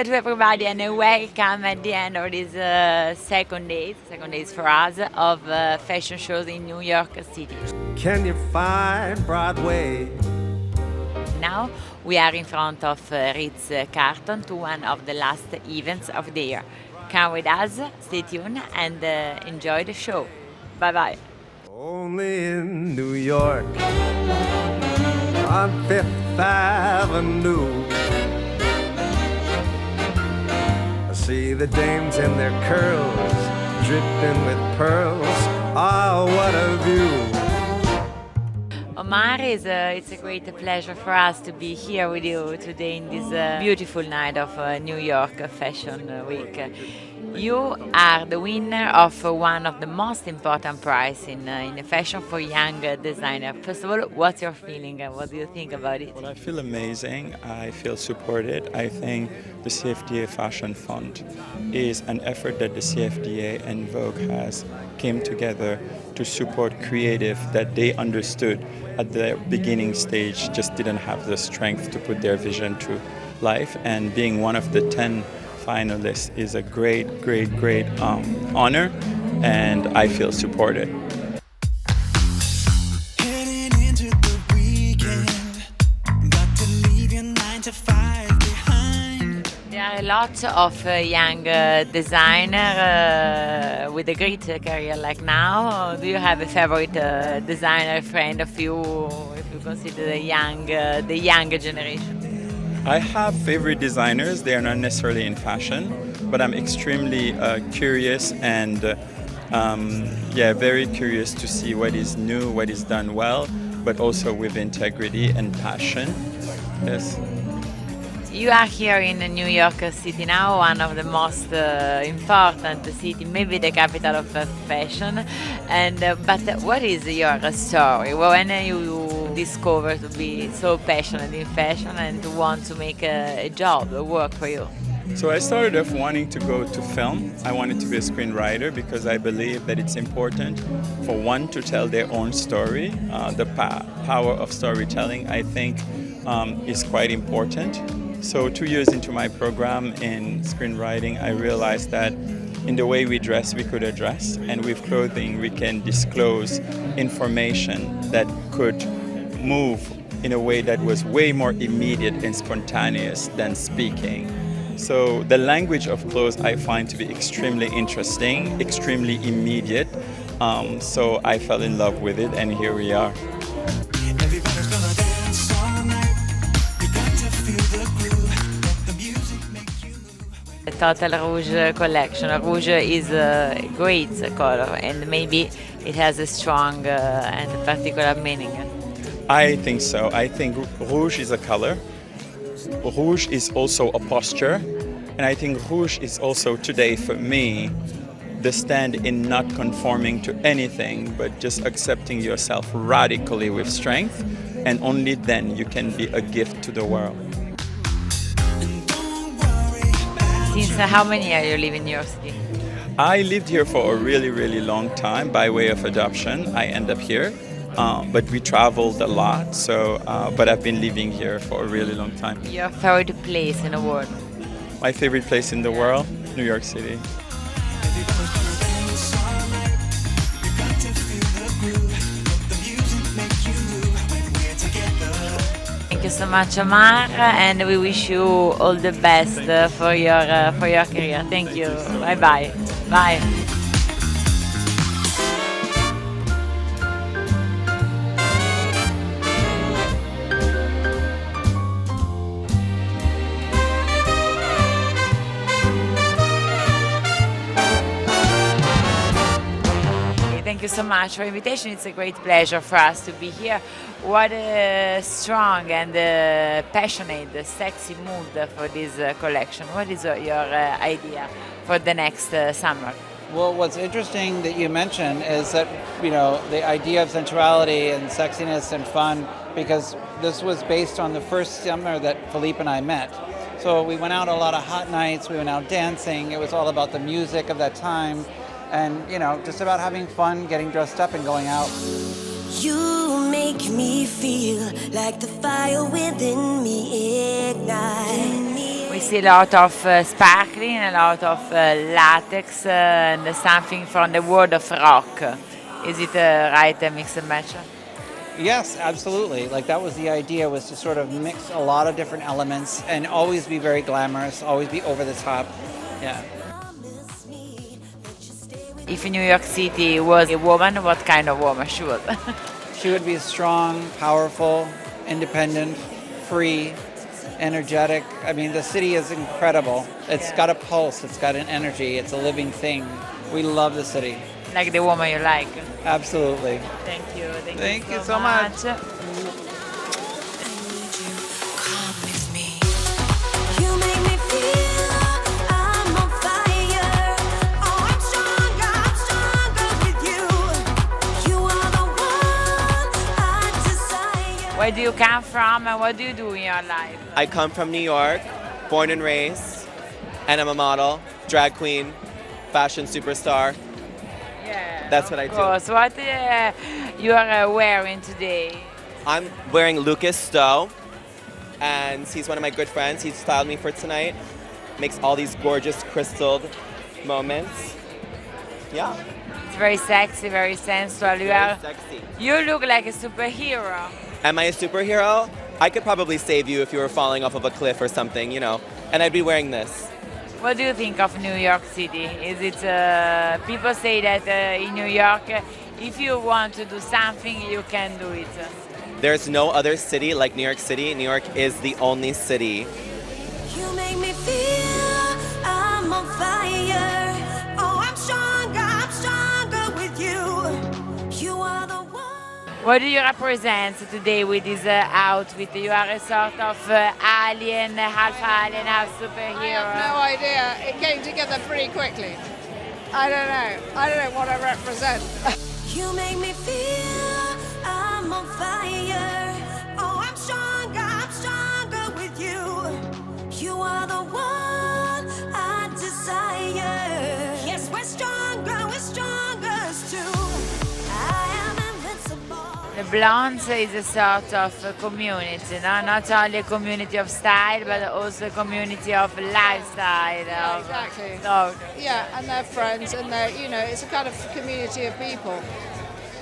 to everybody and welcome at the end of this second days for us of fashion shows in New York City. Can you find Broadway? Now we are in front of Ritz-Carlton to one of the last events of the year. Come with us, stay tuned and enjoy the show. Bye bye. Only in New York on Fifth Avenue. I see the dames in their curls, dripping with pearls. Ah, what a view! Omar, it's a great pleasure for us to be here with you today in this beautiful night of New York Fashion Week. You are the winner of one of the most important prizes in fashion for young designer. First of all, what's your feeling? What do you think about it? Well, I feel amazing. I feel supported. I think the CFDA Fashion Fund is an effort that the CFDA and Vogue has came together to support creative that they understood at the beginning stage just didn't have the strength to put their vision to life. And being one of the 10 finalists is a great honor, and I feel supported. Heading into the weekend, got to leave your 9 to 5 behind. There are a lot of young designers with a great career like now. Do you have a favorite designer friend of you, if you consider the younger generation? I have favorite designers. They are not necessarily in fashion, but I'm extremely curious and very curious to see what is new, what is done well, but also with integrity and passion. Yes. You are here in New York City now, one of the most important cities, maybe the capital of fashion. And but what is your story? When you discover to be so passionate in fashion and to want to make a job, a work for you? So I started off wanting to go to film. I wanted to be a screenwriter because I believe that it's important for one to tell their own story. The power of storytelling, I think, is quite important. So 2 years into my program in screenwriting, I realized that in the way we dress, we could address, and with clothing, we can disclose information that could move in a way that was way more immediate and spontaneous than speaking. So the language of clothes I find to be extremely interesting, extremely immediate. So I fell in love with it, and here we are. Everybody's gonna dance all night. You got to feel the groove. Let the music make you move. The Total Rouge collection. Rouge is a great color and maybe it has a strong and particular meaning. I think so. I think rouge is a color. Rouge is also a posture. And I think rouge is also today, for me, the stand in not conforming to anything, but just accepting yourself radically with strength. And only then you can be a gift to the world. Since how many years you live in New York City? I lived here for a really long time by way of adoption. I end up here. But we traveled a lot, but I've been living here for a really long time. Your favorite place in the world? My favorite place in the world? New York City. Everybody's gonna dance all night. You got to feel the groove. Let the music make you move when we're together. Thank you so much, Omar, and we wish you all the best for your career. Thank you. Bye bye. Bye. Thank you so much for the invitation. It's a great pleasure for us to be here. What a strong and passionate, sexy mood for this collection. What is your idea for the next summer? Well, what's interesting that you mentioned is that, the idea of sensuality and sexiness and fun, because this was based on the first summer that Philippe and I met. So we went out a lot of hot nights, we went out dancing, it was all about the music of that time, and, just about having fun, getting dressed up and going out. You make me feel like the fire within me ignites. see a lot of sparkling, a lot of latex, and something from the world of rock. Is it right, mix and match? Yes, absolutely. Like that was the idea, was to sort of mix a lot of different elements and always be very glamorous, always be over the top. Yeah. If New York City was a woman, what kind of woman she was? She would be strong, powerful, independent, free, energetic. I mean, the city is incredible. It's got a pulse, it's got an energy, it's a living thing. We love the city. Like the woman you like. Absolutely. Thank you. Thank you so much. You make me feel I'm on fire. Oh, I'm stronger with you. You are the one I desire. Where do you come from and what do you do in your life? I come from New York, born and raised, and I'm a model, drag queen, fashion superstar. Yeah, That's what I of do. course. What you are wearing today? I'm wearing Lucas Stowe, and he's one of my good friends. He styled me for tonight. Makes all these gorgeous crystalled moments. Yeah, It's very sexy, very sensual. very sexy. You look like a superhero. Am I a superhero? I could probably save you if you were falling off of a cliff or something, you know, and I'd be wearing this. What do you think of New York City? Is it people say that in New York, if you want to do something, you can do it. There's no other city like New York City. New York is the only city. You make me feel I'm on fire. Oh, I'm stronger with you. You are the one. What do you represent today with this outfit? You are a sort of alien, half superhero. I have no idea. It came together pretty quickly. I don't know what I represent. You make me feel I'm on fire. Oh, I'm stronger with you. You are the one I desire. Yes, we're strongest too. I am invincible. The Blondes is a sort of community, no? Not only a community of style, but also a community of lifestyle. Yeah, of exactly. talk. Yeah, and they're friends, and they're, it's a kind of community of people.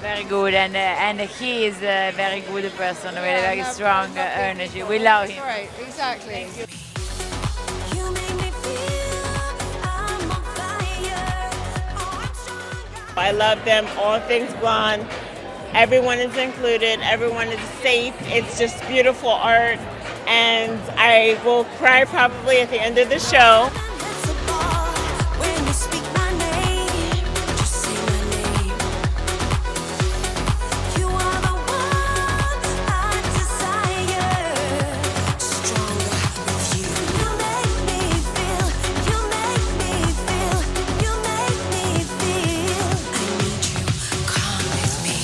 Very good, and he is a very good person with a very and strong they're lovely energy. people. We love him. Great, exactly. You make me feel I'm on fire. Oh, I'm stronger. I love them, all things blonde. Everyone is included, everyone is safe. It's just beautiful art, and I will cry probably at the end of the show. Invincible. When you speak my name, just say my name. You are the one I desire. Stronger with you. You make me feel. You make me feel. You make me feel. I need you. Come with me.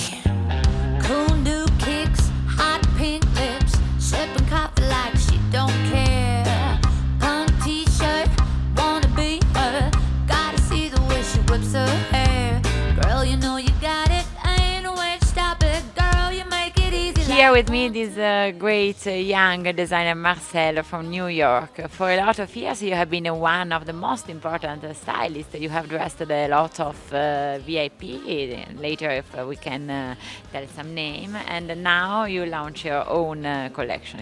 Cool new kicks, hot pink lips, sipping coffee like she don't care. Punk t-shirt, wanna be her. Gotta see the way she whips her hair. Girl, you know you got it. Ain't no way to stop it. Girl, you make it easy. Here with me this great young designer Marcel from New York. For a lot of years you have been one of the most important stylists. You have dressed a lot of VIP. Later if we can tell some name. And now you launch your own collection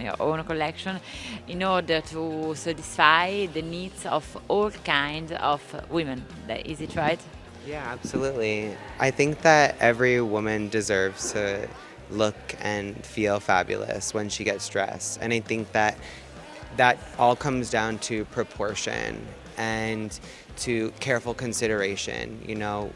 in order to satisfy the needs of all kinds of women. Is it right? Yeah, absolutely. I think that every woman deserves to look and feel fabulous when she gets dressed. And I think that that all comes down to proportion and to careful consideration, you know.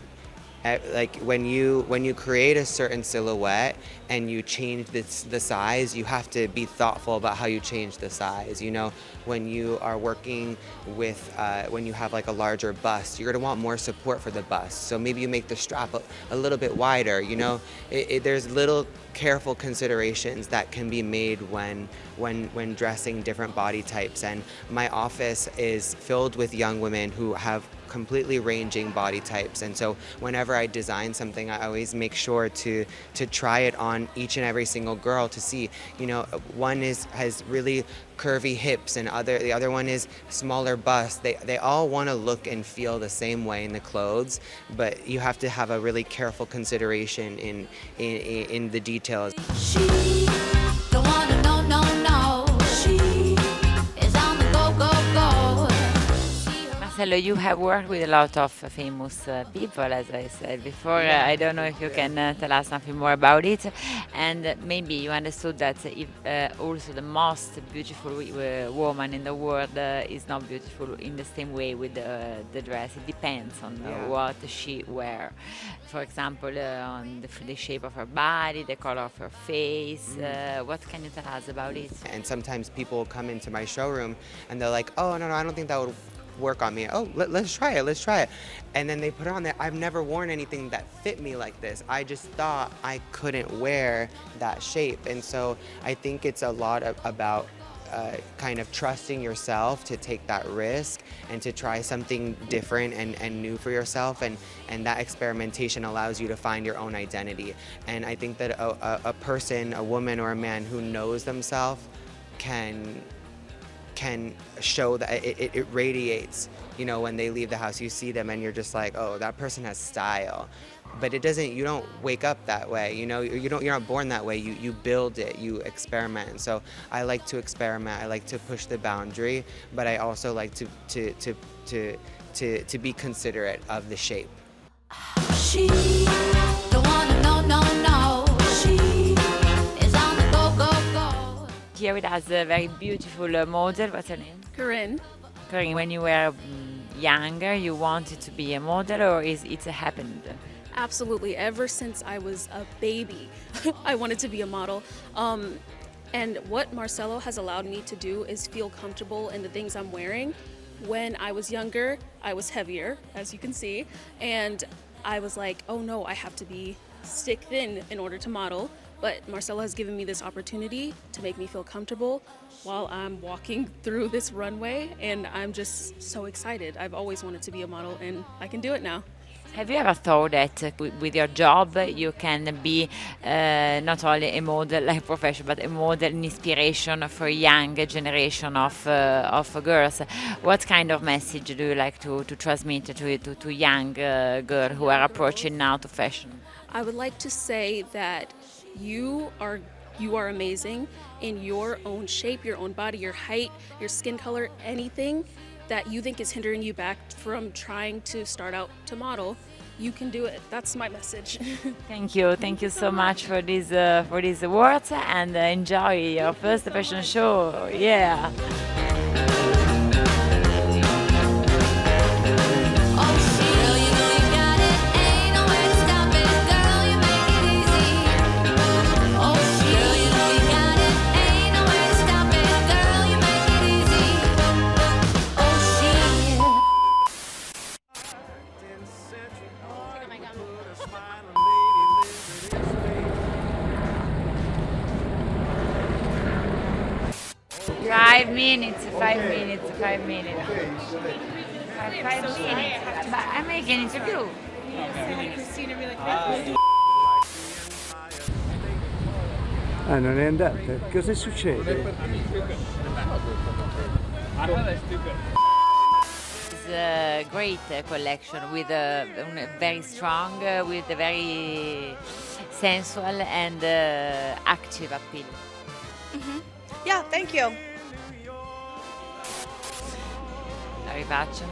Like when you create a certain silhouette and you change the size, you have to be thoughtful about how you change the size. You know, when you are working with when you have like a larger bust, you're gonna want more support for the bust. So maybe you make the strap a little bit wider. You know, there's little careful considerations that can be made when dressing different body types. And my office is filled with young women who have completely ranging body types. And so whenever I design something, I always make sure to try it on each and every single girl to see, one has really curvy hips and the other one is smaller bust. They all want to look and feel the same way in the clothes, but you have to have a really careful consideration in the details. She don't wanna know, no, no. She is on the go, go, go. Marcello, you have worked with a lot of famous people, as I said before. I don't know if you can tell us something more about it. And maybe you understood that if, also the most beautiful woman in the world is not beautiful in the same way with the dress. It depends on what she wear. For example, on the shape of her body, the color of her face. What can you tell us about it? And sometimes people come into my showroom and they're like, oh, no, I don't think that would work on me. Oh, let's try it. And then they put it on there. I've never worn anything that fit me like this. I just thought I couldn't wear that shape. And so I think it's a lot about kind of trusting yourself to take that risk and to try something different and new for yourself, and that experimentation allows you to find your own identity. And I think that a person, a woman or a man who knows themselves can show that it radiates, when they leave the house. You see them and you're just like, oh, that person has style. But you don't wake up that way, you're not born that way. You build it, you experiment. So I like to experiment, I like to push the boundary, but I also like to be considerate of the shape. She don't wanna know, no, no. She is on the go, go, go. Here with us a very beautiful model. What's her name? Corinne. Corinne, when you were younger, you wanted to be a model, or is it happened? Absolutely. Ever since I was a baby, I wanted to be a model. And what Marcello has allowed me to do is feel comfortable in the things I'm wearing. When I was younger, I was heavier, as you can see, and I was like, oh no, I have to be stick thin in order to model. But Marcello has given me this opportunity to make me feel comfortable while I'm walking through this runway, and I'm just so excited. I've always wanted to be a model, and I can do it now. Have you ever thought that with your job you can be not only a model like profession, but a model and inspiration for a young generation of girls? What kind of message do you like to transmit to young girls who are approaching now to fashion? I would like to say that you are amazing in your own shape, your own body, your height, your skin color, anything that you think is hindering you back from trying to start out to model. You can do it. That's my message. Thank you so much for these words, and enjoy your first fashion show. Yeah. Five minutes. 5 minutes. But I'm making an interview. Ah, non è andata? Cosa succede? It's a great collection with a very strong, with a very sensual and active appeal. Yeah, thank you. La rifaccio.